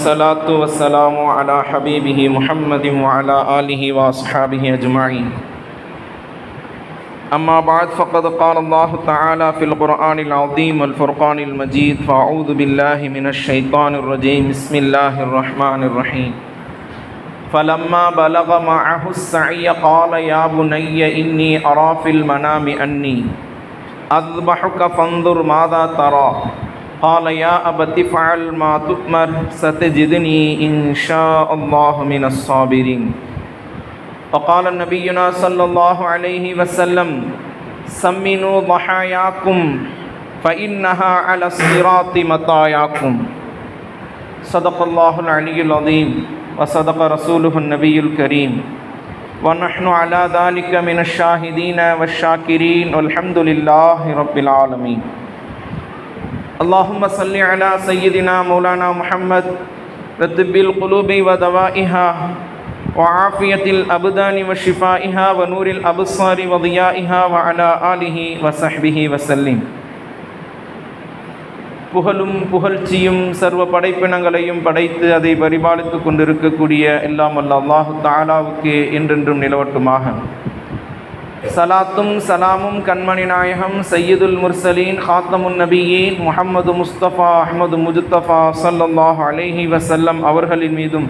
الصلاة والسلام على حبيبه محمد وعلى آله وأصحابه أجمعين. أما بعد فقد قال الله تعالى في القرآن العظيم والفرقان المجيد فأعوذ بالله من الشيطان الرجيم بسم الله الرحمن الرحيم. فلما بلغ معه السعي قال يا بني إني أرى في المنام أني أذبحك فانظر ماذا ترى قال يا أبت افعل ما تؤمر ستجدني إن شاء الله من الصابرين. وقال نبينا صلى الله عليه وسلم سمنوا ضحاياكم فإنها على الصراط مطاياكم. صدق الله العلي العظيم وصدق رسوله النبي الكريم ونحن على ذلك من الشاهدين والشاكرين والحمد لله رب العالمين. اللهم صل على سيدنا مولانا محمد رطب القلوب ودوائها وعافية الأبدان وشفائها ونور الأبصار وضيائها وعلى آله وصحبه وسلم. புகழும் புகழ்ச்சியும் சர்வ படைப்பினங்களையும் படைத்து அதை பரிபாலித்து கொண்டிருக்கக்கூடிய எல்லாம் வல்ல அல்லாஹு தஆலாவுக்கு என்றென்றும் நிலவட்டுமாக. சலாத்தும் சலாமும் கண்மணி நாயகம் சையதுல் முர்சலீன் ஹாத்தமுன் நபியீன் முஹம்மது முஸ்தபா அஹ்மது முஜ்தபா ஸல்லல்லாஹு அலைஹி வஸல்லம் அவர்களின் மீதும்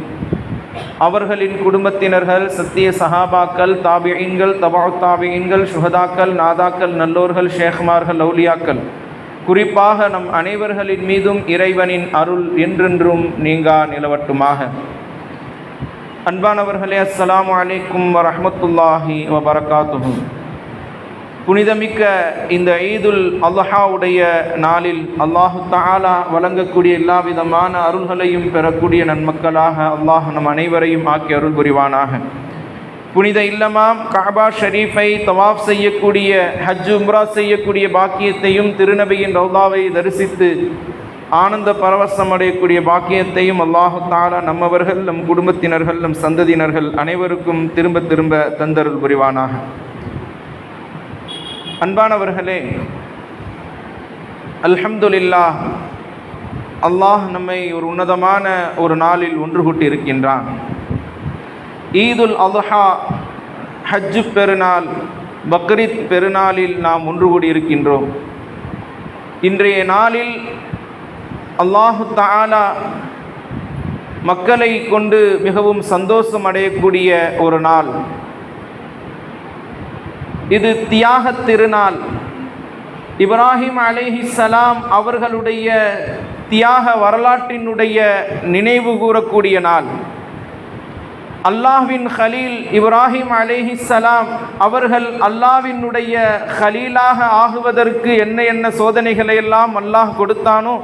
அவர்களின் குடும்பத்தினர்கள் சத்திய சஹாபாக்கள் தாபிஈன்கள் தபஉத் தாபிஈன்கள் சுஹதாக்கள் நாதாக்கள் நல்லோர்கள் ஷேக்மார்கள் அவுலியாக்கள் குறிப்பாக நம் அனைவர்களின் மீதும் இறைவனின் அருள் என்றென்றும் நீங்கா நிலவட்டுமாக. அன்பானவர்களே, அஸ்ஸலாமு அலைக்கும் வரஹ்மத்துல்லாஹி வபரகாத்துஹு. புனிதமிக்க இந்த ஈதுல் அல்ஹாவுடைய நாளில் அல்லாஹு தஆலா வழங்கக்கூடிய எல்லா விதமான அருள்களையும் பெறக்கூடிய நன்மக்களாக அல்லாஹ் நம் அனைவரையும் ஆக்கி அருள் புரிவானாக. புனித இல்லமாம் கஅபா ஷரீஃபை தவாஃப் செய்யக்கூடிய ஹஜ் உம்ரா செய்யக்கூடிய பாக்கியத்தையும் திருநபியின் ரௌதாவை தரிசித்து ஆனந்த பரவசம் அடையக்கூடிய பாக்கியத்தையும் அல்லாஹு தஆலா நம்மவர்கள் நம் குடும்பத்தினர்கள் நம் சந்ததியினர்கள் அனைவருக்கும் திரும்ப திரும்ப தந்தருள் புரிவானாக. அன்பானவர்களே, அல்ஹம்துலில்லாஹ், அல்லாஹ் நம்மை ஒரு உன்னதமான ஒரு நாளில் ஒன்று கூட்டி இருக்கின்றான். ஈதுல் அல்ஹா ஹஜ் பெருநாள் பக்ரீத் பெருநாளில் நாம் ஒன்று கூடி இருக்கின்றோம். இன்றைய நாளில் அல்லாஹு தஆலா மக்களை கொண்டு மிகவும் சந்தோஷம் அடையக்கூடிய ஒரு நாள். இது தியாக திருநாள். இப்ராஹிம் அலைஹிஸ்ஸலாம் அவர்களுடைய தியாக வரலாற்றினுடைய நினைவு கூறக்கூடிய நாள். அல்லாஹ்வின் ஹலீல் இப்ராஹிம் அலைஹிஸ்ஸலாம் அவர்கள் அல்லாஹ்வினுடைய ஹலீலாக ஆகுவதற்கு என்ன என்ன சோதனைகளை எல்லாம் அல்லாஹ் கொடுத்தானோ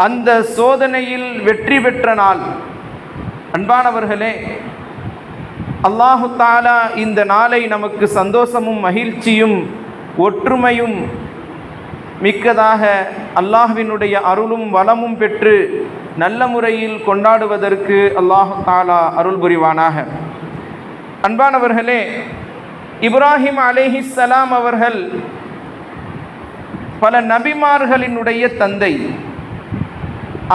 அந்த சோதனையில் வெற்றி பெற்ற நாள். அன்பானவர்களே, அல்லாஹு தஆலா இந்த நாளை நமக்கு சந்தோஷமும் மகிழ்ச்சியும் ஒற்றுமையும் மிக்கதாக அல்லாஹ்வினுடைய அருளும் வளமும் பெற்று நல்ல முறையில் கொண்டாடுவதற்கு அல்லாஹு தஆலா அருள் புரிவானாக. அன்பானவர்களே, இப்ராஹிம் அலைஹிஸ்ஸலாம் அவர்கள் பல நபிமார்களினுடைய தந்தை,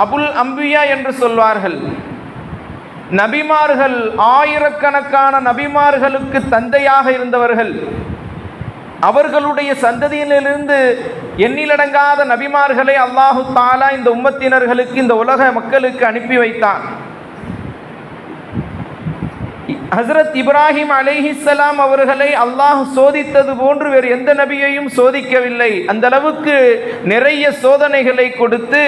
அபுல் அம்பியா என்று சொல்வார்கள். நபிமார்கள், ஆயிரக்கணக்கான நபிமார்களுக்கு தந்தையாக இருந்தவர்கள். அவர்களுடைய சந்ததியிலிருந்து எண்ணிலடங்காத நபிமார்களை அல்லாஹு தஆலா இந்த உம்மத்தினர்களுக்கு, இந்த உலக மக்களுக்கு அனுப்பி வைத்தான். ஹஸ்ரத் இப்ராஹிம் அலைஹிஸ்ஸலாம் அவர்களை அல்லாஹ் சோதித்தது போன்று வேறு எந்த நபியையும் சோதிக்கவில்லை. அந்த அளவுக்கு நிறைய சோதனைகளை கொடுத்து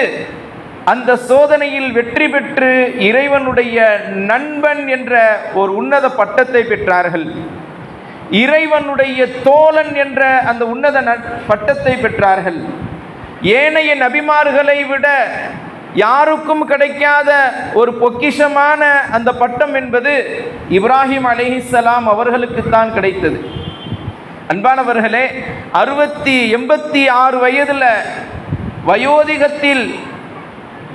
அந்த சோதனையில் வெற்றி பெற்று இறைவனுடைய நண்பன் என்ற ஒரு உன்னத பட்டத்தை பெற்றார்கள். இறைவனுடைய தோழன் என்ற அந்த உன்னத பட்டத்தை பெற்றார்கள். ஏனைய நபிமார்களை விட யாருக்கும் கிடைக்காத ஒரு பொக்கிஷமான அந்த பட்டம் என்பது இப்ராஹிம் அலைஹிஸ்ஸலாம் அவர்களுக்குத்தான் கிடைத்தது. அன்பானவர்களே, 86 வயதில் வயோதிகத்தில்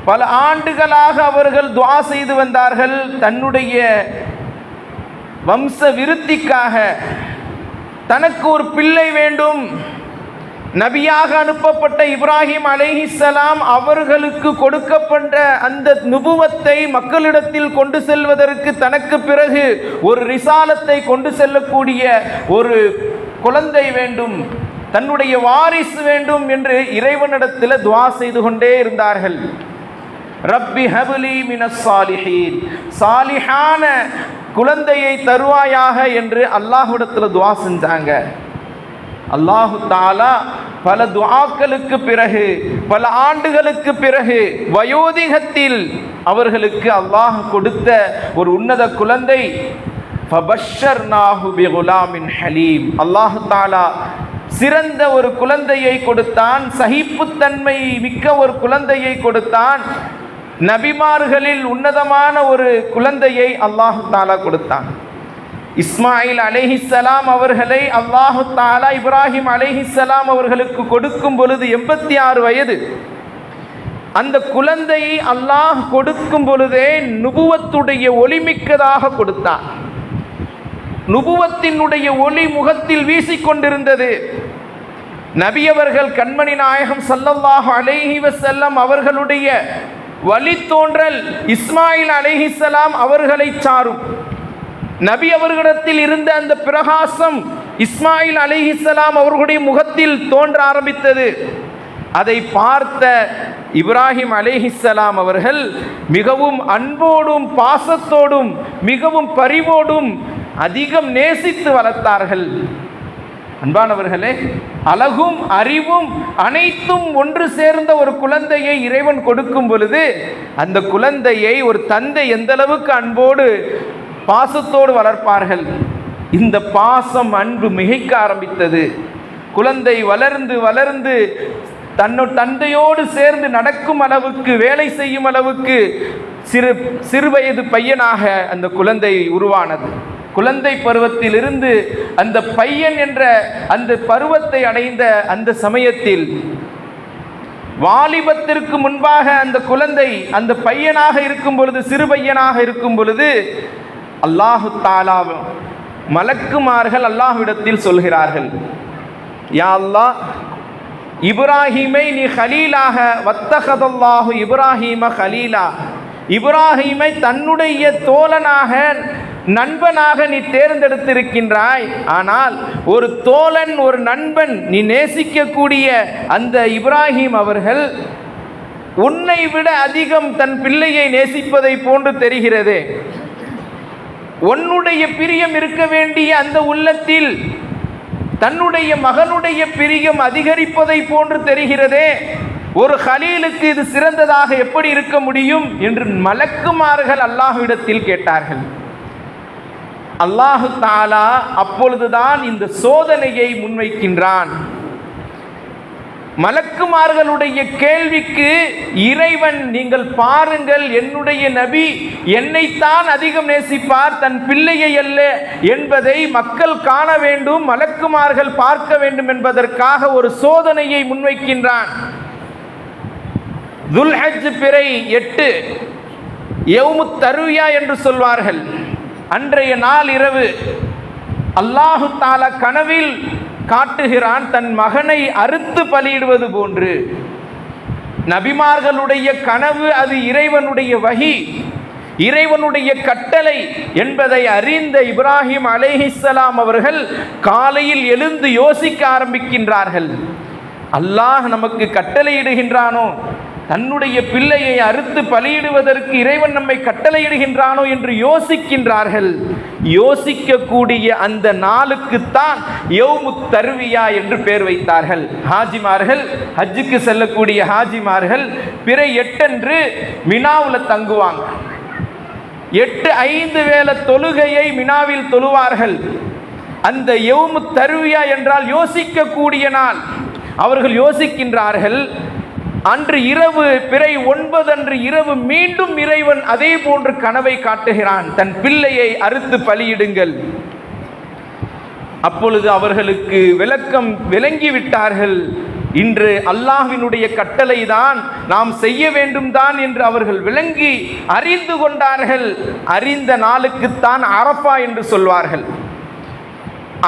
பல ஆண்டுகளாக அவர்கள் துஆ செய்து வந்தார்கள். தன்னுடைய வம்ச விருத்திக்காக தனக்கு ஒரு பிள்ளை வேண்டும், நபியாக அனுப்பப்பட்ட இப்ராஹிம் அலைஹிஸ்ஸலாம் அவர்களுக்கு கொடுக்கப்பட்ட அந்த நுபுவத்தை மக்களிடத்தில் கொண்டு செல்வதற்கு தனக்கு பிறகு ஒரு ரிசாலத்தை கொண்டு செல்லக்கூடிய ஒரு குழந்தை வேண்டும், தன்னுடைய வாரிசு வேண்டும் என்று இறைவனிடத்தில் துஆ செய்து கொண்டே இருந்தார்கள். ரப்பி ஹப்லி மினஸ் சாலிஹீன், சாலிஹான குழந்தையை தருவாயாக என்று அல்லாஹ்விடத்தில் துஆ செஞ்சாங்க. அல்லாஹு தஆலா பல துஆக்களுக்கு பிறகு, பல ஆண்டுகளுக்கு பிறகு, வயோதிகத்தில் அவர்களுக்கு அல்லாஹ் கொடுத்த ஒரு உன்னத குழந்தை ஃபபஷ்ஷர்னாஹு பிகுலாமின் ஹலீம். அல்லாஹு தஆலா சிறந்த ஒரு குழந்தையை கொடுத்தான், சகிப்புத்தன்மை மிக்க ஒரு குழந்தையை கொடுத்தான். நபிமார்களில் உன்னதமான ஒரு குழந்தையை அல்லாஹு தஆலா கொடுத்தான். இஸ்மாயில் அலைஹிஸ்ஸலாம் அவர்களை அல்லாஹு தஆலா இப்ராஹிம் அலைஹிஸ்ஸலாம் அவர்களுக்கு கொடுக்கும் பொழுது 86 வயது. அந்த குழந்தையை அல்லாஹ் கொடுக்கும் பொழுதே நுபுவத்துடைய ஒளிமிக்கதாக கொடுத்தான். நுபுவத்தினுடைய ஒளி முகத்தில் வீசிக்கொண்டிருந்தது. நபியவர்கள் கண்மணி நாயகம் ஸல்லல்லாஹு அலைஹி வஸல்லம் அவர்களுடைய வழித்தோன்றல் இஸ்மாயில் அலைஹிஸ்ஸலாம் அவர்களை சாரும். நபி அவர்களிடத்தில் இருந்த அந்த பிரகாசம் இஸ்மாயில் அலைஹிஸ்ஸலாம் அவர்களுடைய முகத்தில் தோன்ற ஆரம்பித்தது. அதை பார்த்த இப்ராஹிம் அலைஹிஸ்ஸலாம் அவர்கள் மிகவும் அன்போடும் பாசத்தோடும் மிகவும் பரிவோடும் அதிகம் நேசித்து வளர்த்தார்கள். அன்பானவர்களே, அழகும் அறிவும் அனைத்தும் ஒன்று சேர்ந்த ஒரு குழந்தையை இறைவன் கொடுக்கும் பொழுது அந்த குழந்தையை ஒரு தந்தை எந்த அளவுக்கு அன்போடு பாசத்தோடு வளர்ப்பார்கள். இந்த பாசம் அன்பு மிகைக்க ஆரம்பித்தது. குழந்தை வளர்ந்து வளர்ந்து தந்தையோடு சேர்ந்து நடக்கும் அளவுக்கு, வேலை செய்யும் அளவுக்கு சிறுவயது பையனாக அந்த குழந்தை உருவானது. குழந்தை பருவத்திலிருந்து அந்த பையன் என்ற அந்த பருவத்தை அடைந்த அந்த சமயத்தில் வாலிபத்திற்கு முன்பாக அந்த குழந்தை அந்த பையனாக இருக்கும் பொழுது, சிறு பையனாக இருக்கும் பொழுது அல்லாஹு தஆலா மலக்குமார்கள் அல்லாஹ்விடத்தில் சொல்கிறார்கள், யா அல்லாஹ், இப்ராஹீமை நீ கலீலாக வத்தகதல்லாஹு இப்ராஹீம கலீலா, இப்ராஹீமை தன்னுடைய தோழனாக நண்பனாக நீ தேர்ந்தெடுத்திருக்கின்றாய். ஆனால் ஒரு தோழன், ஒரு நண்பன், நீ நேசிக்கக்கூடிய அந்த இப்ராஹிம் அவர்கள் உன்னை விட அதிகம் தன் பிள்ளையை நேசிப்பதை போன்று தெரிகிறது. உன்னுடைய பிரியம் இருக்க வேண்டிய அந்த உள்ளத்தில் தன்னுடைய மகனுடைய பிரியம் அதிகரிப்பதை போன்று தெரிகிறதே, ஒரு கலீலுக்கு இது சிறந்ததாக எப்படி இருக்க முடியும் என்று மலக்குமார்கள் அல்லாஹ்விடத்தில் கேட்டார்கள். அல்லாஹு தஆலா அப்பொழுதுதான் இந்த சோதனையை முன்வைக்கின்றான். மலக்குமார்களுடைய கேள்விக்கு இறைவன், நீங்கள் பாருங்கள், என்னுடைய நபி என்னைத்தான் அதிகம் நேசிப்பார், தன் பிள்ளையை அல்ல என்பதை மக்கள் காண வேண்டும், மலக்குமார்கள் பார்க்க வேண்டும் என்பதற்காக ஒரு சோதனையை முன்வைக்கின்றான். துல்ஹஜ் பிறை 8 யௌமுத் தர்வியா என்று சொல்வார்கள். அன்றைய நாள் இரவு அல்லாஹு தஆலா கனவில் காட்டுகிறான், தன் மகனை அறுத்து பலியிடுவது போன்று. நபிமார்களுடைய கனவு அது இறைவனுடைய வஹி, இறைவனுடைய கட்டளை என்பதை அறிந்த இப்ராஹிம் அலைஹிஸ்ஸலாம் அவர்கள் காலையில் எழுந்து யோசிக்க ஆரம்பிக்கின்றார்கள். அல்லாஹ் நமக்கு கட்டளையிடுகின்றானோ, தன்னுடைய பிள்ளையை அறுத்து பலியிடுவதற்கு இறைவன் நம்மை கட்டளையிடுகின்றானோ என்று யோசிக்கின்றார்கள். யோசிக்கக்கூடிய அந்த நாளுக்குத்தான் யௌமுத் தர்வியா என்று பெயர் வைத்தார்கள். ஹாஜிமார்கள், ஹஜ்ஜுக்கு செல்லக்கூடிய ஹாஜிமார்கள் பிறை 8 அன்று மினாவில் தங்குவாங்க. 8-5 வேளை தொழுகையை மினாவில் தொழுவார்கள். அந்த யௌமுத் தர்வியா என்றால் யோசிக்கக்கூடிய நாள். அவர்கள் யோசிக்கின்றார்கள். அன்று இரவு பிறை 9 அன்று இரவு மீண்டும் இறைவன் அதே போன்று கனவை காட்டுகிறான், தன் பிள்ளையை அறுத்து பலியிடுங்கள். அப்பொழுது அவர்களுக்கு விளக்கம் விளங்கிவிட்டார்கள். இன்று அல்லாஹ்வினுடைய கட்டளை தான், நாம் செய்ய வேண்டும் தான் என்று அவர்கள் விளங்கி அறிந்து கொண்டார்கள். அறிந்த நாளுக்குத்தான் அரஃபா என்று சொல்வார்கள்.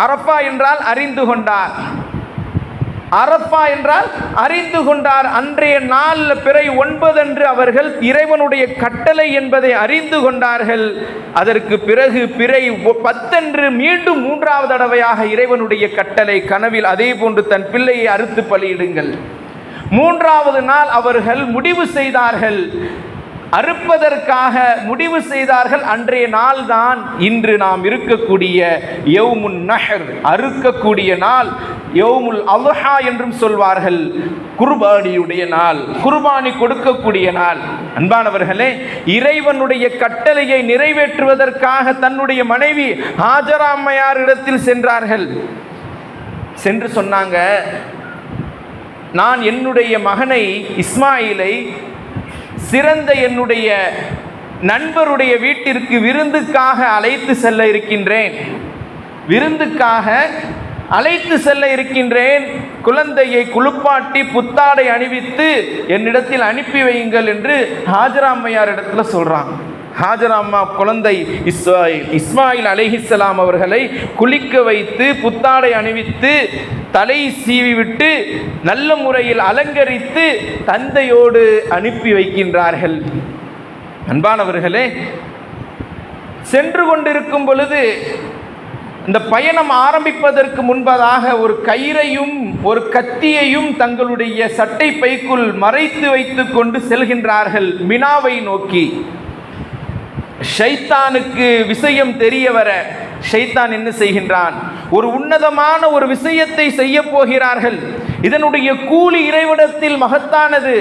அரஃபா என்றால் அறிந்து கொண்டார். அரஃபா என்றால் அறிந்து கொண்டார். அன்றைய நாள் பிறை 9 அன்று அவர்கள் இறைவனுடைய கட்டளை என்பதை அறிந்து கொண்டார்கள். அதற்கு பிறகு பிறை 10 அன்று மீண்டும் 3வது தடவையாக இறைவனுடைய கட்டளை கனவில், அதே போன்று தன் பிள்ளையை அறுத்து பலியிடுங்கள். 3வது நாள் அவர்கள் முடிவு செய்தார்கள், அறுப்பதற்காக முடிவு செய்தார்கள். அன்றைய நாள் தான் இன்று நாம் இருக்கக்கூடிய யௌமுன் நஹர், அறுக்கக்கூடிய நாள். யௌமுல் அல்ஹா என்றும் சொல்வார்கள், குர்பானியுடைய நாள், குர்பானி கொடுக்கக்கூடிய நாள். அன்பானவர்களே, இறைவனுடைய கட்டளையை நிறைவேற்றுவதற்காக தன்னுடைய மனைவி ஹாஜரா அம்மையார் இடத்தில் சென்றார்கள். சென்று சொன்னாங்க, நான் என்னுடைய மகனை இஸ்மாயிலை சிறந்த என்னுடைய நண்பருடைய வீட்டிற்கு விருந்துக்காக அழைத்து செல்ல இருக்கின்றேன், விருந்துக்காக அழைத்து செல்ல இருக்கின்றேன். குழந்தையை குளிப்பாட்டி புத்தாடை அணிவித்து என்னிடத்தில் அனுப்பி வையுங்கள் என்று ஹாஜரா அம்மையார் இடத்துல சொல்றாங்க. ஹாஜரா அம்மா குழந்தை இஸ்மாயில் அலைஹிஸ்ஸலாம் அவர்களை குளிக்க வைத்து புத்தாடை அணிவித்து தலை சீவி விட்டு நல்ல முறையில் அலங்கரித்து தந்தையோடு அனுப்பி வைக்கின்றார்கள். அன்பானவர்களே, சென்று கொண்டிருக்கும் பொழுது இந்த பயணம் ஆரம்பிப்பதற்கு முன்பதாக ஒரு கயிறையும் ஒரு கத்தியையும் தங்களுடைய சட்டை பைக்குள் மறைத்து வைத்து கொண்டு செல்கின்றார்கள் மினாவை நோக்கி. ஷைத்தானுக்கு விஷயம் தெரிய வர ஷைத்தான் என்ன செய்கின்றான், ஒரு உன்னதமான ஒரு விஷயத்தை செய்ய போகிறார்கள். இதனுடைய கூலி இறைவிடத்தில் மகத்தானது.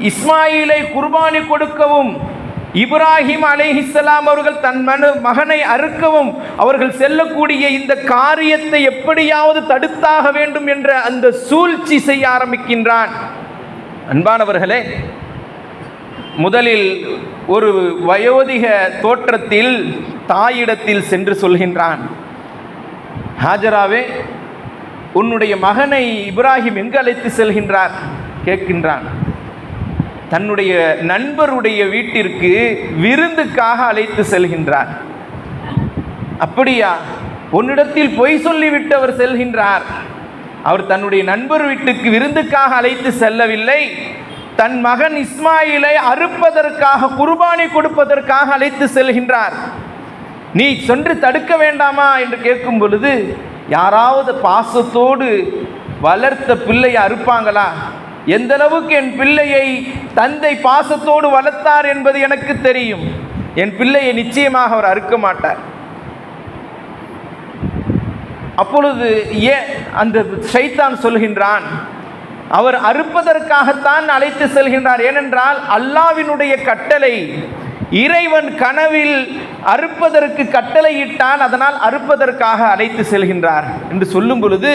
இஸ்மாயிலை குர்பானி கொடுக்கவும், இப்ராஹிம் அலைஹிஸ்ஸலாம் அவர்கள் தன் மகனை அறுக்கவும் அவர்கள் செல்லக்கூடிய இந்த காரியத்தை எப்படியாவது தடுத்தாக வேண்டும் என்ற அந்த சூழ்ச்சி செய்ய ஆரம்பிக்கின்றான். அன்பானவர்களே, முதலில் ஒரு வயோதிக தோற்றத்தில் தாயிடத்தில் சென்று சொல்கின்றான், ஹாஜராவே, உன்னுடைய மகனை இப்ராஹிம் எங்கு அழைத்து செல்கின்றார் கேட்கின்றான். தன்னுடைய நண்பருடைய வீட்டிற்கு விருந்துக்காக அழைத்து செல்கின்றார். அப்படியா? உன்னிடத்தில் பொய் சொல்லிவிட்டு அவர் செல்கின்றார். அவர் தன்னுடைய நண்பர் வீட்டுக்கு விருந்துக்காக அழைத்து செல்லவில்லை, தன் மகன் இஸ்மாயிலை அறுப்பதற்காக, குர்பானி கொடுப்பதற்காக அழைத்து செல்கின்றார். நீ சென்று தடுக்க வேண்டாமா என்று கேட்கும் பொழுது, யாராவது பாசத்தோடு வளர்த்த பிள்ளையை அறுப்பாங்களா? எந்த அளவுக்கு என் பிள்ளையை தந்தை பாசத்தோடு வளர்த்தார் என்பது எனக்கு தெரியும். என் பிள்ளையை நிச்சயமாக அவர் அறுக்க மாட்டார். அப்பொழுது அந்த ஷைத்தான் சொல்கின்றான், அவர் அறுப்பதற்காகத்தான் அழைத்து செல்கின்றார். ஏனென்றால் அல்லாஹ்வினுடைய கட்டளை, இறைவன் கனவில் அறுப்பதற்கு கட்டளையிட்டான், அதனால் அறுப்பதற்காக அழைத்து செல்கின்றார் என்று சொல்லும் பொழுது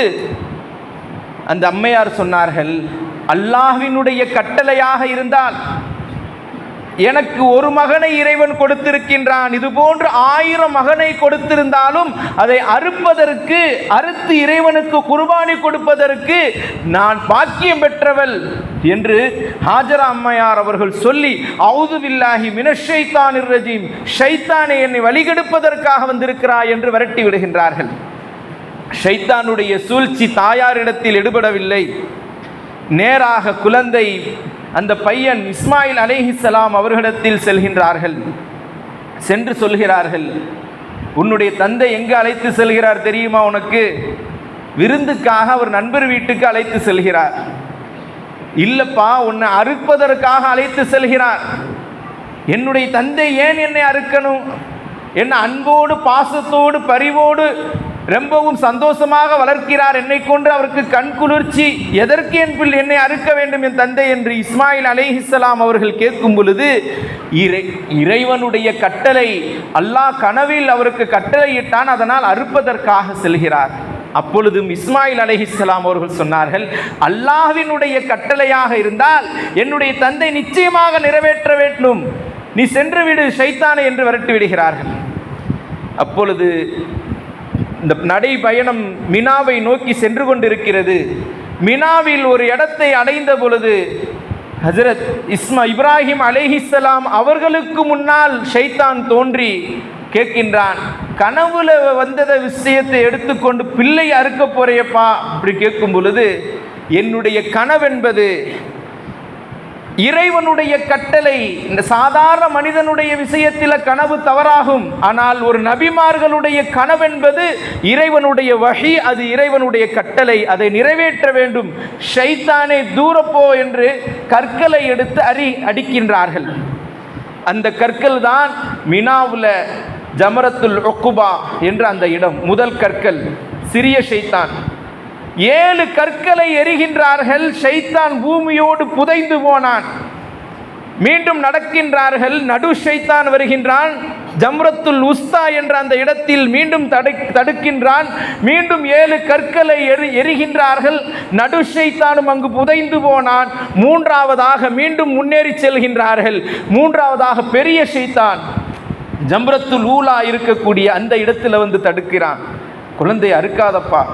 அந்த அம்மையார் சொன்னார்கள், அல்லாஹ்வினுடைய கட்டளையாக இருந்தால் எனக்கு ஒரு மகனை இறைவன் கொடுத்திருக்கின்றான், இது போன்று 1000 மகனை கொடுத்திருந்தாலும் அதை அறுப்பதற்கு, அறுத்து இறைவனுக்கு குர்பானி கொடுப்பதற்கு நான் பாக்கியம் பெற்றவள் என்று ஹாஜரா அம்மையார் அவர்கள் சொல்லி, அவுது பில்லாஹி மினஷ் ஷைத்தானிர் ரஜீம், ஷைத்தானே என்னை வழிகெடுப்பதற்காக வந்திருக்கிறாய் என்று விரட்டி விடுகின்றார்கள். ஷைத்தானுடைய சூழ்ச்சி தாயாரிடத்தில் எடுபடவில்லை. நேராக குழந்தை, அந்த பையன் இஸ்மாயில் அலைஹிஸ்ஸலாம் அவர்களிடத்தில் செல்கின்றார்கள். சென்று சொல்கிறார்கள், உன்னுடைய தந்தை எங்கு அழைத்து செல்கிறார் தெரியுமா உனக்கு? விருந்துக்காக அவர் நண்பர் வீட்டுக்கு அழைத்து செல்கிறார். இல்லப்பா, உன்னை அறுப்பதற்காக அழைத்து செல்கிறார். என்னுடைய தந்தை ஏன் என்னை அறுக்கணும்? என்ன அன்போடு பாசத்தோடு பரிவோடு ரொம்பவும் சந்தோஷமாக வளர்க்கிறார், என்னை கொண்டு அவருக்கு கண் குளிர்ச்சி, எதற்கு என் பிள்ளை என்னை அறுக்க வேண்டும் என் தந்தை என்று இஸ்மாயில் அலைஹிஸ்ஸலாம் அவர்கள் கேட்கும் பொழுது, இறைவனுடைய கட்டளை, அல்லாஹ் கனவில் அவருக்கு கட்டளையிட்டான், அதனால் அறுப்பதற்காக செல்கிறார். அப்பொழுதும் இஸ்மாயில் அலைஹிஸ்ஸலாம் அவர்கள் சொன்னார்கள், அல்லாஹ்வினுடைய கட்டளையாக இருந்தால் என்னுடைய தந்தை நிச்சயமாக நிறைவேற்ற வேண்டும், நீ சென்று விடு ஷைத்தானை என்று விரட்டி விடுகிறார்கள். அப்பொழுது இந்த நடைபயணம் மினாவை நோக்கி சென்று கொண்டிருக்கிறது. மினாவில் ஒரு இடத்தை அடைந்த பொழுது ஹஜ்ரத் இப்ராஹிம் அலைஹிஸ்ஸலாம் அவர்களுக்கு முன்னால் ஷைத்தான் தோன்றி கேட்கின்றான், கனவுல வந்தத விஷயத்தை எடுத்துக்கொண்டு பிள்ளை அறுக்க போறியப்பா அப்படி கேட்கும் பொழுது, என்னுடைய கனவென்பது இறைவனுடைய கட்டளை. இந்த சாதாரண மனிதனுடைய விஷயத்தில் கனவு தவறாகும், ஆனால் ஒரு நபிமார்களுடைய கனவென்பது இறைவனுடைய வஹி, அது இறைவனுடைய கட்டளை, அதை நிறைவேற்ற வேண்டும். ஷைத்தானை தூரப்போ என்று கற்களை எடுத்து அடிக்கின்றார்கள். அந்த கற்கள் தான் மினாவுல ஜமரத்துல் உக்குபா என்ற அந்த இடம். முதல் கற்கள் சிறிய ஷைத்தான். 7 கற்களை எரிகின்றார்கள். ஷைத்தான் பூமியோடு புதைந்து போனான். மீண்டும் நடக்கின்றார்கள். நடு ஷைத்தான் வருகின்றான். ஜம்ரத்துல் உஸ்தா என்ற அந்த இடத்தில் மீண்டும் தடுக்கின்றான். மீண்டும் 7 கற்களை எரிகின்றார்கள். நடு ஷைத்தானும் அங்கு புதைந்து போனான். மூன்றாவதாக மீண்டும் முன்னேறி செல்கின்றார்கள். மூன்றாவதாக பெரிய ஷைத்தான் ஜம்ரத்துல் ஊலா இருக்கக்கூடிய அந்த இடத்துல வந்து தடுக்கிறான். குழந்தை அறுக்காதப்பா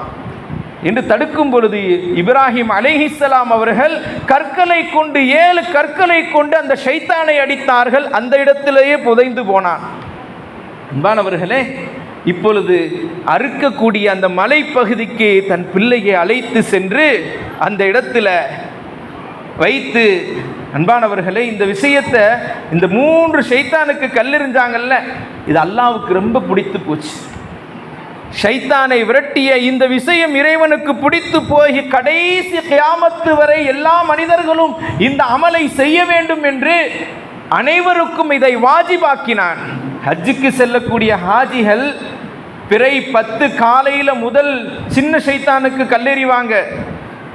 என்று தடுக்கும் பொழுது இப்ராஹிம் அலைஹிஸ்ஸலாம் அவர்கள் கற்களை கொண்டு 7 கற்களை கொண்டு அந்த ஷைத்தானை அடித்தார்கள். அந்த இடத்திலேயே புதைந்து போனான். அன்பானவர்களே, இப்பொழுது அறுக்கக்கூடிய அந்த மலைப்பகுதிக்கு தன் பிள்ளையை அழைத்து சென்று அந்த இடத்துல வைத்து, அன்பானவர்களே, இந்த விஷயத்தை இந்த 3 ஷைத்தானுக்கு கல்லெறிஞ்சாங்கல்ல, இது அல்லாஹ்வுக்கு ரொம்ப பிடித்து போச்சு. ஷைத்தானை விரட்டிய இந்த விஷயம் இறைவனுக்கு பிடித்து போய் கடைசி கியாமத்து வரை எல்லா மனிதர்களும் இந்த அமலை செய்ய வேண்டும் என்று அனைவருக்கும் இதை வாஜிபாக்கினான். ஹஜ்ஜுக்கு செல்லக்கூடிய ஹாஜிகள் பிறை 10 காலையில் முதல் சின்ன ஷைத்தானுக்கு கல்லெறிவாங்க.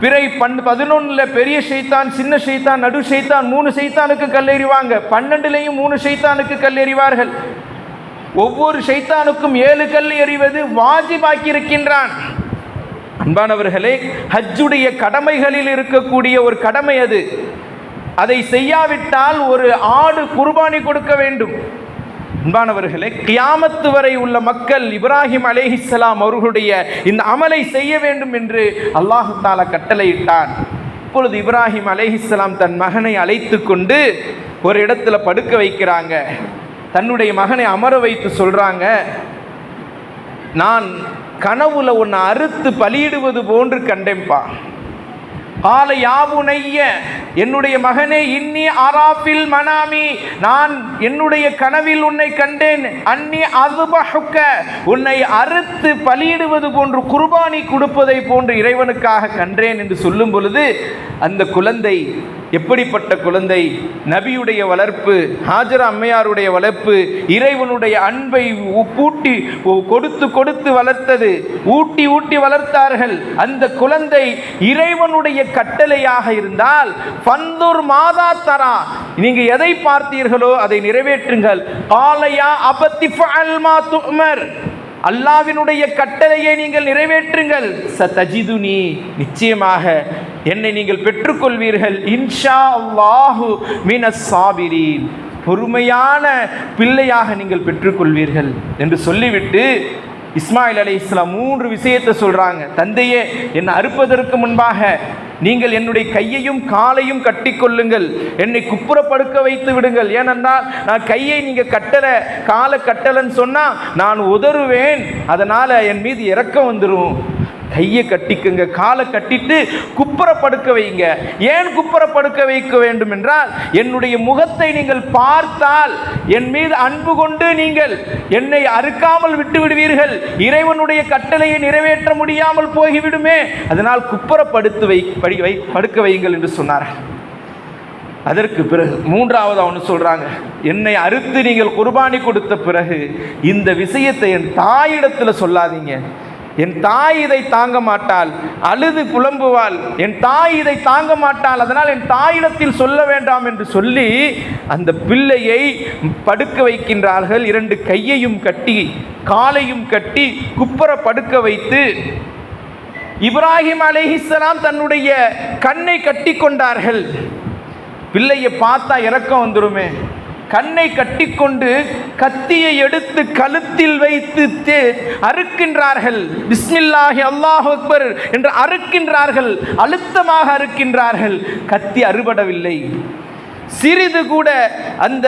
பிறை 11 பெரிய ஷைத்தான், சின்ன ஷைத்தான், நடு ஷைத்தான், 3 ஷைத்தானுக்கு கல்லெறிவாங்க. 12லையும் 3 ஷைத்தானுக்கு கல்லெறிவார்கள். ஒவ்வொரு ஷைத்தானுக்கும் 7 கல் எறிவது வாஜிபாக்கி இருக்கின்றான். அன்பானவர்களே, ஹஜ்ஜுடைய கடமைகளில் இருக்கக்கூடிய ஒரு கடமை அது. அதை செய்யாவிட்டால் ஒரு ஆடு குர்பானி கொடுக்க வேண்டும். அன்பானவர்களே, கியாமத்து வரை உள்ள மக்கள் இப்ராஹிம் அலைஹிஸ்ஸலாம் அவர்களுடைய இந்த அமலை செய்ய வேண்டும் என்று அல்லாஹ் தஆலா கட்டளையிட்டான். இப்பொழுது இப்ராஹிம் அலைஹிஸ்ஸலாம் தன் மகனை அழைத்து கொண்டு ஒரு இடத்துல படுக்க வைக்கிறாங்க. தன்னுடைய மகனை அமர வைத்து சொல்றாங்க, நான் கனவுல உன்னை அறுத்து பலியிடுவது போன்று கண்டேன்பா. ஆல யாபுனைய, என்னுடைய மகனே, இன்னி ஆராஃபில் மனாமி, நான் என்னுடைய கனவில் உன்னை கண்டேன். அன்னி அஸ்பஹுக்க, உன்னை அறுத்து பலியிடுவது போன்று குர்பானி கொடுப்பதை போன்று இறைவனுக்காக கண்டேன் என்று சொல்லும் பொழுது அந்த குழந்தை எப்படிப்பட்ட குழந்தை? நபியுடைய வளர்ப்பு, ஹாஜரா அம்மையாருடைய வளர்ப்பு, இறைவனுடைய அன்பை பூட்டி கொடுத்து கொடுத்து வளர்த்தது, ஊட்டி ஊட்டி வளர்த்தார்கள். அந்த குழந்தை இறைவனுடைய கட்டளையாக இருந்தால் ஃபந்துர் மாதா தரா, நீங்க எதை பார்த்தீர்களோ அதை நிறைவேற்றுங்கள். காலையா அபத்தி ஃபஅல் மா துமர், அல்லாஹ்வினுடைய கட்டளையை நீங்கள் நிறைவேற்றுங்கள். சதஜிதுனி, நிச்சயமாக என்னை நீங்கள் பெற்றுக்கொள்வீர்கள். இன்ஷா அல்லாஹு மினஸ் சாபிரீன், பொறுமையான பிள்ளையாக நீங்கள் பெற்றுக்கொள்வீர்கள் என்று சொல்லிவிட்டு இஸ்மாயில் அலைஹிஸ்ஸலாம் 3 விஷயத்தை சொல்றாங்க. தந்தையே, என்னை அறுப்பதற்கு முன்பாக நீங்கள் என்னுடைய கையையும் காலையும் கட்டிக்கொள்ளுங்கள், என்னை குப்புறப்படுக்க வைத்து விடுங்கள். ஏனென்றால் நான் கையை நீங்கள் கட்டலை, காலை கட்டலைன்னு சொன்னால் நான் உதறுவேன், அதனால் என் மீது இரக்கம் வந்துடும். கையை கட்டிக்குங்க, காலை கட்டிட்டு குப்புறப்படுக்க வைங்க. ஏன் குப்புறப்படுக்க வைக்க வேண்டும் என்றால், என்னுடைய முகத்தை நீங்கள் பார்த்தால் என் மீது அன்பு கொண்டு நீங்கள் என்னை அறுக்காமல் விட்டு விடுவீர்கள், இறைவனுடைய கட்டளையை நிறைவேற்ற முடியாமல் போய்விடுமே, அதனால் குப்புறப்படுத்து படுக்க வையுங்கள் என்று சொன்னார்கள். அதற்கு பிறகு 3வது அவனு சொல்றாங்க, என்னை அறுத்து நீங்கள் குர்பானி கொடுத்த பிறகு இந்த விஷயத்தை என் தாயிடத்தில் சொல்லாதீங்க, என் தாய் இதை தாங்க மாட்டாள், அழுது புலம்புவாள், என் தாய் இதை தாங்க மாட்டாள், அதனால் என் தாயிடத்தில் சொல்ல வேண்டாம் என்று சொல்லி அந்த பிள்ளையை படுக்க வைக்கின்றார்கள். 2 கையையும் கட்டி காலையும் கட்டி குப்புற படுக்க வைத்து இப்ராஹிம் அலைஹிஸ்ஸலாம் தன்னுடைய கண்ணை கட்டி கொண்டார்கள். பிள்ளையை பார்த்தா இரக்கம் வந்துருமே, கண்ணை கட்டிக்கொண்டு கத்தியை எடுத்து கழுத்தில் வைத்து அறுக்கின்றார்கள். பிஸ்மில்லாஹி அல்லாஹு அக்பர் என்று அறுக்கின்றார்கள், அழுத்தமாக அறுக்கின்றார்கள். கத்தி அறுபடவில்லை. சிறிது கூட அந்த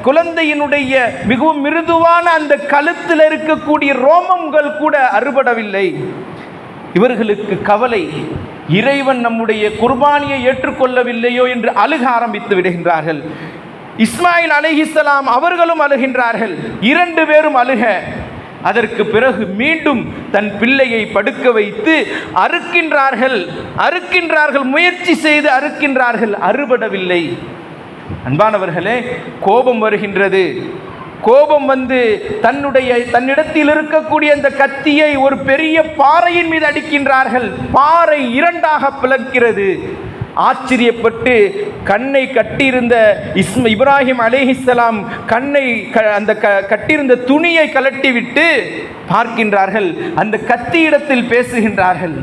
குழந்தையினுடைய மிகவும் மிருதுவான அந்த கழுத்தில் இருக்கக்கூடிய ரோமங்கள் கூட அறுபடவில்லை. இவர்களுக்கு கவலை, இறைவன் நம்முடைய குர்பானியை ஏற்றுக்கொள்ளவில்லையோ என்று அழுக ஆரம்பித்து விடுகின்றார்கள். இஸ்மாயில் அலைஹிஸ்ஸலாம் அவர்களும் அழுகின்றார்கள். 2 பேரும் அழுக. அதற்கு பிறகு மீண்டும் தன் பிள்ளையை படுக்க வைத்து அறுக்கின்றார்கள், முயற்சி செய்து அறுக்கின்றார்கள், அறுபடவில்லை. அன்பானவர்களே, கோபம் வருகின்றது. கோபம் வந்து தன்னிடத்தில் இருக்கக்கூடிய அந்த கத்தியை ஒரு பெரிய பாறையின் மீது அடிக்கின்றார்கள். பாறை 2ஆக பிளக்கிறது. ஆச்சரியப்பட்டு கண்ணை கட்டியிருந்த இப்ராஹிம் அலைஹிஸ்ஸலாம் அந்த கட்டியிருந்த துணியை கலட்டிவிட்டு பார்க்கின்றார்கள். அந்த கத்தியிடத்தில் பேசுகின்றார்கள்.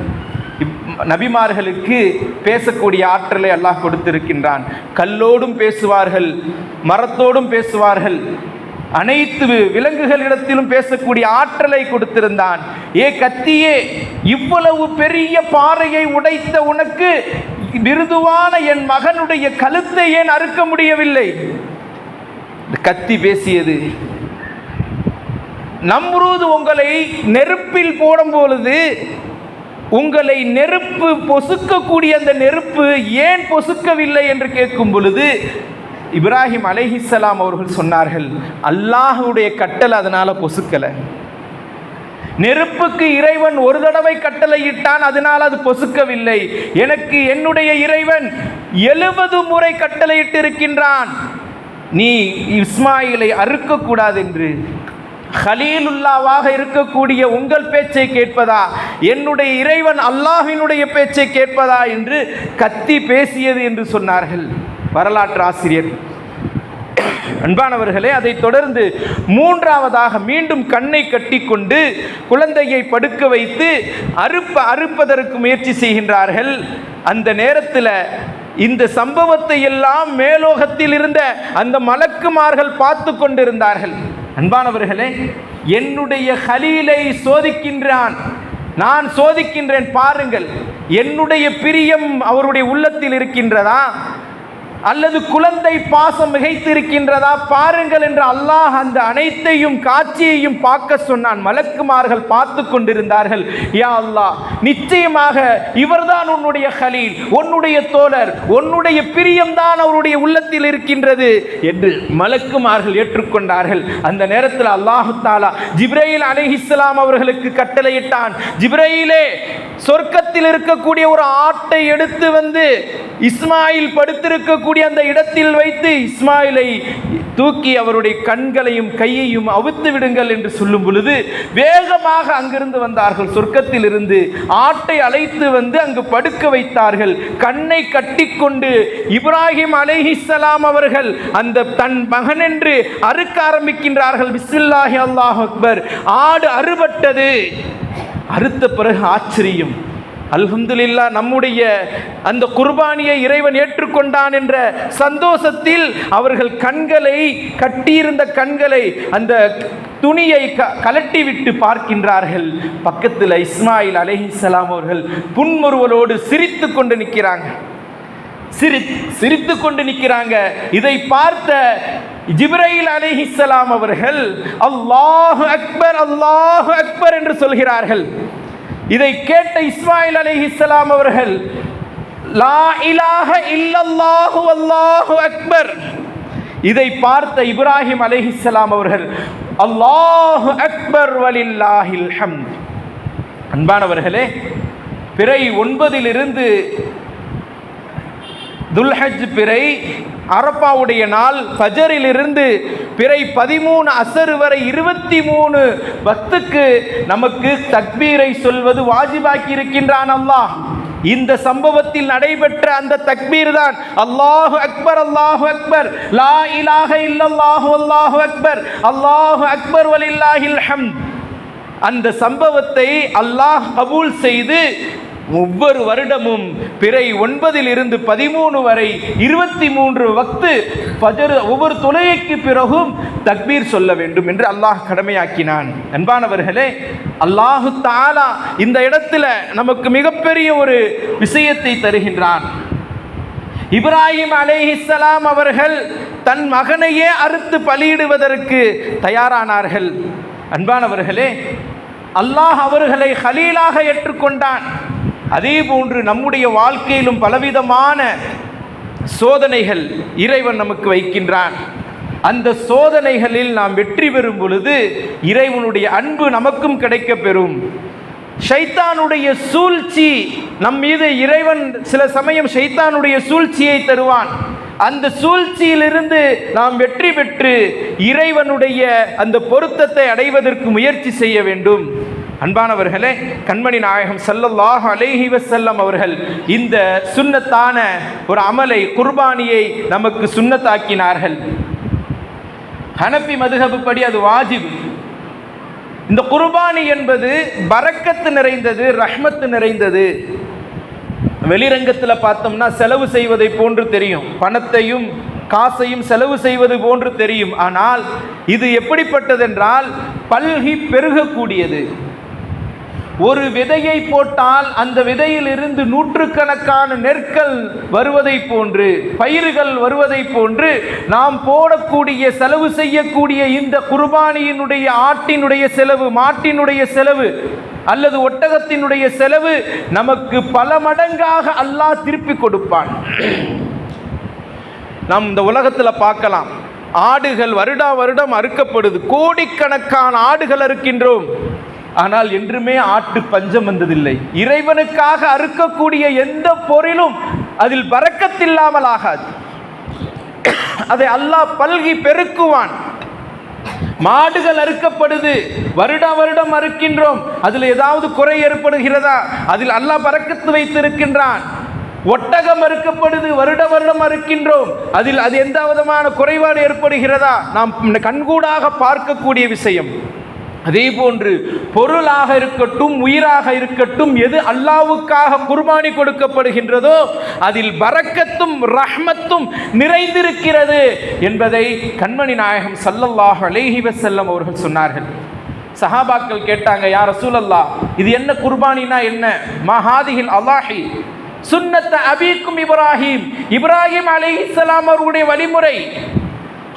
நபிமார்களுக்கு பேசக்கூடிய ஆற்றலை அல்லாஹ் கொடுத்திருக்கின்றான். கல்லோடும் பேசுவார்கள், மரத்தோடும் பேசுவார்கள், அனைத்து விலங்குகளிடத்திலும் பேசக்கூடிய ஆற்றலை கொடுத்திருந்தான். கத்தியே, இவ்வளவு பெரிய பாறையை உடைத்த உனக்கு மிருதுவான என் மகனுடைய கழுத்தை ஏன் அறுக்க முடியவில்லை? கத்தி பேசியது. நம்ரூத் உங்களை நெருப்பில் போடும் பொழுது உங்களை நெருப்பு பொசுக்கக்கூடிய அந்த நெருப்பு ஏன் பொசுக்கவில்லை என்று கேட்கும் பொழுது இப்ராஹிம் அலைஹிஸ்ஸலாம் அவர்கள் சொன்னார்கள், அல்லாஹ்வுடைய கட்டளை அதனால பொசுக்கலை. நெருப்புக்கு இறைவன் ஒரு தடவை கட்டளை இட்டான், அதனால் அது பொசுக்கவில்லை. எனக்கு என்னுடைய இறைவன் 70 முறை கட்டளையிட்டு இருக்கின்றான், நீ இஸ்மாயிலை அறுக்கக்கூடாது என்று. ஹலீலுல்லாவாக இருக்கக்கூடிய உங்கள் பேச்சை கேட்பதா, என்னுடைய இறைவன் அல்லாஹ்வினுடைய பேச்சை கேட்பதா என்று கத்தி பேசியது என்று சொன்னார்கள் வரலாற்று ஆசிரியர். அன்பானவர்களே, அதை தொடர்ந்து 3ஆவதாக மீண்டும் கண்ணை கட்டி கொண்டு குழந்தையை படுக்க வைத்து அறுப்பதற்கு முயற்சி செய்கின்றார்கள். அந்த நேரத்தில் இந்த சம்பவத்தை எல்லாம் மேலோகத்தில் இருந்த அந்த மலக்குமார்கள் பார்த்து கொண்டிருந்தார்கள். அன்பானவர்களே, என்னுடைய ஹலீலை சோதிக்கின்றான், நான் சோதிக்கின்றேன், பாருங்கள், என்னுடைய பிரியம் அவருடைய உள்ளத்தில் இருக்கின்றதா அல்லது குழந்தை பாசம் மிகைத்து இருக்கின்றதா பாருங்கள் என்று அல்லாஹ் அந்த அனைத்தையும் காட்சியையும் பார்க்க சொன்னான். மலக்குமார்கள் பார்த்து கொண்டிருந்தார்கள். யா அல்லாஹ், நிச்சயமாக இவர்தான் உன்னுடைய ஹலீல், உன்னுடைய தோழர், உன்னுடைய பிரியம்தான் அவருடைய உள்ளத்தில் இருக்கின்றது என்று மலக்குமார்கள் ஏற்றுக்கொண்டார்கள். அந்த நேரத்தில் அல்லாஹு தஆலா ஜிப்ரீல் அலைஹிஸ்ஸலாம் அவர்களுக்கு கட்டளையிட்டான், ஜிப்ரீலே, சொர்க்கத்தில் இருக்கக்கூடிய ஒரு ஆட்டை எடுத்து வந்து இஸ்மாயில் படுத்திருக்கக்கூடிய அந்த இடத்தில் வைத்து இஸ்மாயிலை தூக்கி அவருடைய கண்களையும் கையையும் அவித்து விடுங்கள் என்று சொல்லும் பொழுது வேகமாக அங்கிருந்து வந்தார்கள். சொர்க்கத்தில் இருந்து ஆட்டை அழைத்து வந்து அங்கு படுக்க வைத்தார்கள். கண்ணை கட்டிக்கொண்டு இப்ராஹிம் அலைஹிஸ்ஸலாம் அவர்கள் அந்த தன் மகன் என்று அறுக்க ஆரம்பிக்கின்றார்கள். பிஸ்மில்லாஹி அல்லாஹு அக்பர். ஆடு அறுபட்டது. அறுத்த பிறகு ஆச்சரியம், அல்ஹம்துலில்லாஹ், நம்முடைய அந்த குர்பானியை இறைவன் ஏற்றுக்கொண்டான் என்ற சந்தோஷத்தில் அவர்கள் கட்டியிருந்த கண்களை அந்த துணியை கலட்டி விட்டு பார்க்கின்றார்கள். பக்கத்தில் இஸ்மாயில் அலைஹிஸ்ஸலாம் அவர்கள் புன்முறுவலோடு சிரித்து கொண்டு நிற்கிறாங்க. இதை பார்த்த ஜிப்ரீல் அலைஹிஸ்ஸலாம் அவர்கள் அல்லாஹு அக்பர், அல்லாஹு அக்பர் என்று சொல்கிறார்கள். இதை கேட்ட இஸ்மாயில் அலைஹிஸ்ஸலாம் அவர்கள் லா இலாஹ இல்லல்லாஹு வல்லாஹு அக்பர். இதை பார்த்த இப்ராஹிம் அலைஹிஸ்ஸலாம் அவர்கள் அல்லாஹு அக்பர் வலில்லாஹில் ஹம்த். அன்பானவர்களே, பிறை 9 துல்ஹஜ் பிறை, அரஃபாவுடைய நாள், ஃபஜரிலிருந்து பிறை 13 அசர் வரை 23 வக்துக்கு நமக்கு தக்பீரை சொல்வது வாஜிபாக்கி இருக்கின்றான் அல்லாஹ். இந்த சம்பவத்தில் நடைபெற்ற அந்த தக்பீர் தான் அல்லாஹு அக்பர், அல்லாஹு அக்பர், லா இலாஹ இல்லல்லாஹு அல்லாஹு அக்பர், அல்லாஹு அக்பர் வலில்லாஹில் ஹம்த். அந்த சம்பவத்தை அல்லாஹ் கபூல் செய்து ஒவ்வொரு வருடமும் பிறை 9 13 வரை 23 வக்து ஃபஜர் ஒவ்வொரு தொழுகைக்கு பிறகும் தக்பீர் சொல்ல வேண்டும் என்று அல்லாஹ் கடமையாக்கினான். அன்பானவர்களே, அல்லாஹு தஆலா இந்த இடத்துல நமக்கு மிகப்பெரிய ஒரு விஷயத்தை தருகின்றான். இப்ராஹிம் அலைஹிஸ்ஸலாம் அவர்கள் தன் மகனையே அறுத்து பலியிடுவதற்கு தயாரானார்கள். அன்பானவர்களே, அல்லாஹ் அவர்களை கலீலாக ஏற்றுக்கொண்டான். அதே போன்று நம்முடைய வாழ்க்கையிலும் பலவிதமான சோதனைகள் இறைவன் நமக்கு வைக்கின்றான். அந்த சோதனைகளில் நாம் வெற்றி பெறும் பொழுது இறைவனுடைய அன்பு நமக்கும் கிடைக்க பெறும். ஷைத்தானுடைய சூழ்ச்சி நம் மீது இறைவன் சில சமயம் ஷைத்தானுடைய சூழ்ச்சியை தருவான். அந்த சூழ்ச்சியிலிருந்து நாம் வெற்றி பெற்று இறைவனுடைய அந்த பொருத்தத்தை அடைவதற்கு முயற்சி செய்ய வேண்டும். அன்பானவர்களே, கண்மணி நாயகம் ஸல்லல்லாஹு அலைஹி வஸல்லம் அவர்கள் இந்த சுன்னத்தான ஒரு அமலை, குர்பானியை நமக்கு சுன்னத்தாக்கினார்கள். ஹனஃபி மதுஹப் படி அது வாஜிப். இந்த குர்பானி என்பது பரக்கத்து நிறைந்தது, ரஹ்மத்து நிறைந்தது. வெளிரங்கத்தில் பார்த்தோம்னா செலவு செய்வதை போன்று தெரியும், பணத்தையும் காசையும் செலவு செய்வது போன்று தெரியும். ஆனால் இது எப்படிப்பட்டதென்றால் பல்கி பெருகக்கூடியது. ஒரு விதையை போட்டால் அந்த விதையிலிருந்து நூற்றுக்கணக்கான நெற்கள் வருவதை போன்று, பயிர்கள் வருவதை போன்று நாம் போடக்கூடிய, செலவு செய்யக்கூடிய இந்த குர்பானியினுடைய ஆட்டினுடைய செலவு, மாட்டினுடைய செலவு அல்லது ஒட்டகத்தினுடைய செலவு நமக்கு பல மடங்காக அல்லாஹ் திருப்பி கொடுப்பான். நாம் இந்த உலகத்தில் பார்க்கலாம், ஆடுகள் வருடா வருடம் அறுக்கப்படுது, கோடிக்கணக்கான ஆடுகள் அறுக்கின்றோம். ஆனால் என்றுமே ஆட்டு பஞ்சம் வந்ததில்லை. இறைவனுக்காக அறுக்கக்கூடிய எந்த பொருளும் அதில் பரக்கத்தில்லாமல் ஆகாது. அதை அல்லாஹ் பல்கி பெருக்குவான். மாடுகள் அறுக்கப்படுது, வருடா வருடம் அறுக்கின்றோம், அதில் ஏதாவது குறை ஏற்படுகிறதா? அதில் அல்லாஹ் பரக்கத்து வைத்திருக்கின்றான். ஒட்டகம் அறுக்கப்படுது, வருட வருடம் அறுக்கின்றோம், அதில் அது எந்த விதமான குறைபாடு ஏற்படுகிறதா? நாம் கண்கூடாக பார்க்கக்கூடிய விஷயம். அதே போன்று பொருளாக இருக்கட்டும், உயிராக இருக்கட்டும், எது அல்லாஹ்வுக்காக குர்பானி கொடுக்கப்படுகின்றதோ அதில் பரக்கத்தும் ரஹ்மத்தும் நிறைந்திருக்கிறது என்பதை கண்மணி நாயகம் ஸல்லல்லாஹு அலைஹி வஸல்லம் அவர்கள் சொன்னார்கள். சஹாபாக்கள் கேட்டாங்க, யா ரசூலல்லாஹ், இது என்ன குர்பானினா என்ன? மஹாதிஹில் அல்லாஹி சுன்னத்த அபீக்கும் இப்ராஹிம், இப்ராஹிம் அலைஹிஸ்ஸலாம் அவருடைய வழிமுறை.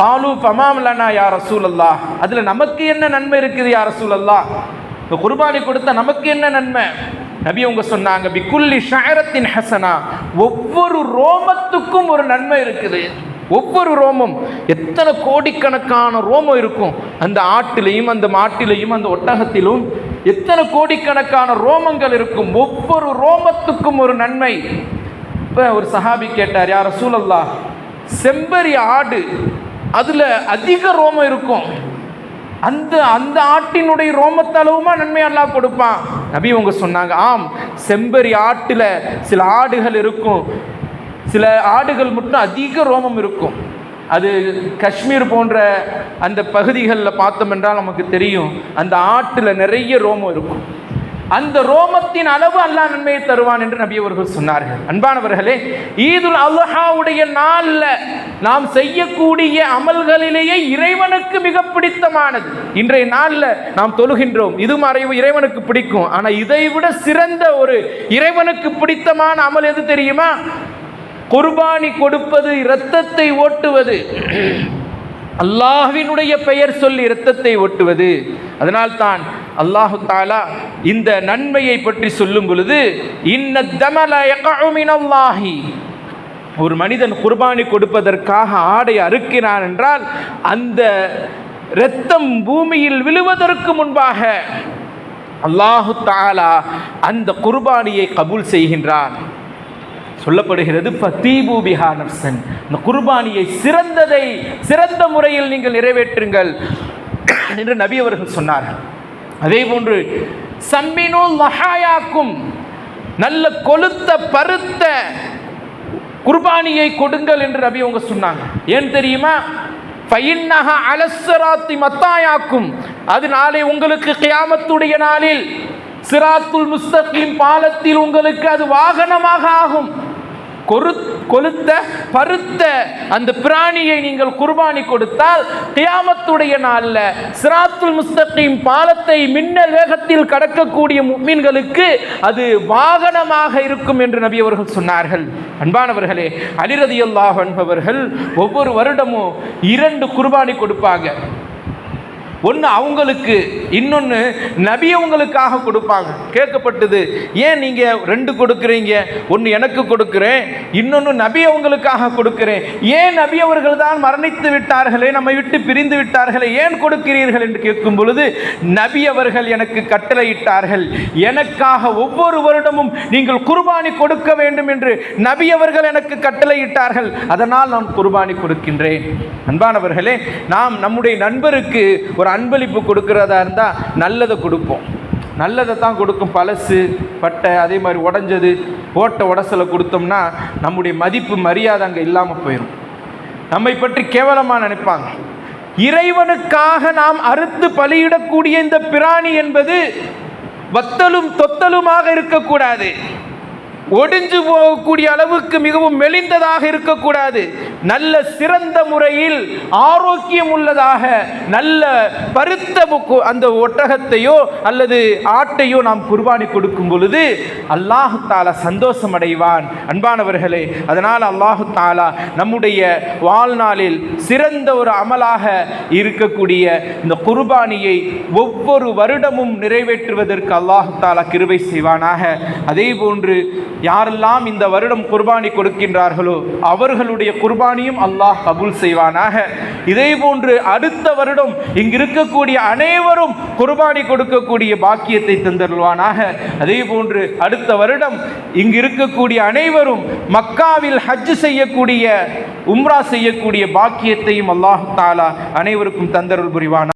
காலு ஃபமாம் லனா யா ரசூலல்லாஹ், அதில் நமக்கு என்ன நன்மை இருக்குது யா ரசூலல்லாஹ்? இப்போ குர்பானி கொடுத்தா நமக்கு என்ன நன்மை? நபி அவங்க சொன்னாங்க, பிக்குல்லி ஷஅரத்தின் ஹஸனா, ஒவ்வொரு ரோமத்துக்கும் ஒரு நன்மை இருக்குது. ஒவ்வொரு ரோமம், எத்தனை கோடிக்கணக்கான ரோமம் இருக்கும் அந்த ஆட்டிலையும் அந்த மாட்டிலையும் அந்த ஒட்டகத்திலும், எத்தனை கோடிக்கணக்கான ரோமங்கள் இருக்கும். ஒவ்வொரு ரோமத்துக்கும் ஒரு நன்மை. இப்போ ஒரு சஹாபி கேட்டார், யா ரசூலல்லாஹ், செம்பரி ஆடு அதில் அதிக ரோமம் இருக்கும், அந்த அந்த ஆட்டினுடைய ரோமத்தளவுமா நன்மை அல்லாஹ் கொடுப்பான்? நபி அவங்க சொன்னாங்க, ஆம், செம்பரி ஆட்டில் சில ஆடுகள் இருக்கும், சில ஆடுகள் மட்டும் அதிக ரோமம் இருக்கும். அது காஷ்மீர் போன்ற அந்த பகுதிகளில் பார்த்தோம் என்றால் நமக்கு தெரியும், அந்த ஆட்டில் நிறைய ரோமம் இருக்கும். அந்த ரோமத்தின் அளவு அல்லாஹ் நன்மையை தருவான் என்று நபி அவர்கள் சொன்னார்கள். அன்பானவர்களே, ஈதுல் அல்ஹாவுடைய நாளில் நாம் செய்யக்கூடிய அமல்களிலேயே இறைவனுக்கு மிக பிடித்தமானது. இன்றைய நாளில் நாம் தொழுகின்றோம், இது இறைவனுக்கு பிடிக்கும். ஆனால் இதை விட சிறந்த ஒரு இறைவனுக்கு பிடித்தமான அமல் எது தெரியுமா? குர்பானி கொடுப்பது, இரத்தத்தை ஓட்டுவது. அல்லாஹ்வினுடைய பெயர் சொல்லி இரத்தத்தை ஓட்டுவது. அதனால்தான் அல்லாஹு தஆலா இந்த நன்மையை பற்றி சொல்லும் பொழுது, இன்னத் தமல யகஉ மினல்லாஹி, ஒரு மனிதன் குர்பானி கொடுப்பதற்காக ஆடை அறுக்கிறான் என்றால் அந்த இரத்தம் பூமியில் விழுவதற்கு முன்பாக அல்லாஹு தஆலா அந்த குர்பானியை கபூல் செய்கின்றான். சொல்லப்படுகிறது, ஃபதீபு பிஹா நஃப்ஸன், இந்த குர்பானியை சிறந்த முறையில் நீங்கள் நிறைவேற்றுங்கள் என்று நபி அவர்கள் சொன்னார்கள். அதே போன்று சம்மினு லஹாயாக்கும், நல்ல கொழுத்த பருத்த குர்பானியை கொடுங்கள் என்று நபி அவங்க சொன்னாங்க. ஏன் தெரியுமா? ஃபைன்னஹா அலஸ்ஸிராத்தி மத்தாயாக்கும், அது நாளை உங்களுக்கு கியாமத்துடைய நாளில் சிராத்துல் முஸ்தகீம் பாலத்தில் உங்களுக்கு அது வாகனமாக ஆகும். கொழுத்த பருத்த அந்த பிராணியை நீங்கள் குர்பானி கொடுத்தால் கியாமத்துடைய நாளில் சிராத்துல் முஸ்தகீம் பாலத்தை மின்னல் வேகத்தில் கடக்கக்கூடிய முஃமின்களுக்கு அது வாகனமாக இருக்கும் என்று நபி அவர்கள் சொன்னார்கள். அன்பானவர்களே, அலி ரலியல்லாஹு அன்ஹு அவர்கள் ஒவ்வொரு வருடமும் 2 குர்பானி கொடுப்பாங்க. ஒன்று அவங்களுக்கு, இன்னொன்று நபி அவங்களுக்காக கொடுப்பாங்க. கேட்கப்பட்டது, ஏன் நீங்கள் 2 கொடுக்குறீங்க? ஒன்று எனக்கு கொடுக்குறேன், இன்னொன்று நபி அவங்களுக்காக கொடுக்குறேன். ஏன் நபி அவர்கள் தான் மரணித்து விட்டார்களே, நம்மை விட்டு பிரிந்து விட்டார்களே, ஏன் கொடுக்கிறீர்கள் என்று கேட்கும் பொழுது, நபி அவர்கள் எனக்கு கட்டளையிட்டார்கள், எனக்காக ஒவ்வொரு வருடமும் நீங்கள் குர்பானி கொடுக்க வேண்டும் என்று நபி அவர்கள் எனக்கு கட்டளையிட்டார்கள், அதனால் நான் குர்பானி கொடுக்கின்றேன். அன்பானவர்களே, நாம் நம்முடைய நண்பருக்கு ஒரு அன்பளிப்பு கொடுக்கிறதா இருந்தால் நல்லதை கொடுப்போம், நல்லதை தான் கொடுக்கும். பழசு பட்டை அதே மாதிரி உடஞ்சது ஓட்ட உடசலை கொடுத்தோம்னா நம்முடைய மதிப்பு மரியாதை அங்கே இல்லாமல் போயிடும், நம்மை பற்றி கேவலமாக நினைப்பாங்க. இறைவனுக்காக நாம் அறுத்து பலியிடக்கூடிய இந்த பிராணி என்பது வத்தலும் தொத்தலுமாக இருக்கக்கூடாது, ஒடிஞ்சு போகக்கூடிய அளவுக்கு மிகவும் மெலிந்ததாக இருக்கக்கூடாது. நல்ல சிறந்த முறையில் ஆரோக்கியம் உள்ளதாக நல்ல பருத்த அந்த ஒட்டகத்தையோ அல்லது ஆட்டையோ நாம் குர்பானி கொடுக்கும் பொழுது அல்லாஹ் தஆலா சந்தோஷம் அடைவான். அன்பானவர்களே, அதனால் அல்லாஹ் தஆலா நம்முடைய வாழ்நாளில் சிறந்த ஒரு அமலாக இருக்கக்கூடிய இந்த குர்பானியை ஒவ்வொரு வருடமும் நிறைவேற்றுவதற்கு அல்லாஹ் தஆலா கிருபை செய்வானாக. அதே போன்று யாரெல்லாம் இந்த வருடம் குர்பானி கொடுக்கின்றார்களோ அவர்களுடைய குர்பானியும் அல்லாஹ் கபூல் செய்வானாக. இதே போன்று அடுத்த வருடம் இங்கு இருக்கக்கூடிய அனைவரும் குர்பானி கொடுக்கக்கூடிய பாக்கியத்தை தந்தருள்வானாக. அதே போன்று அடுத்த வருடம் இங்கு இருக்கக்கூடிய அனைவரும் மக்காவில் ஹஜ் செய்யக்கூடிய உம்ரா செய்யக்கூடிய பாக்கியத்தையும் அல்லாஹ் தஆலா அனைவருக்கும் தந்தருள் புரிவானாக.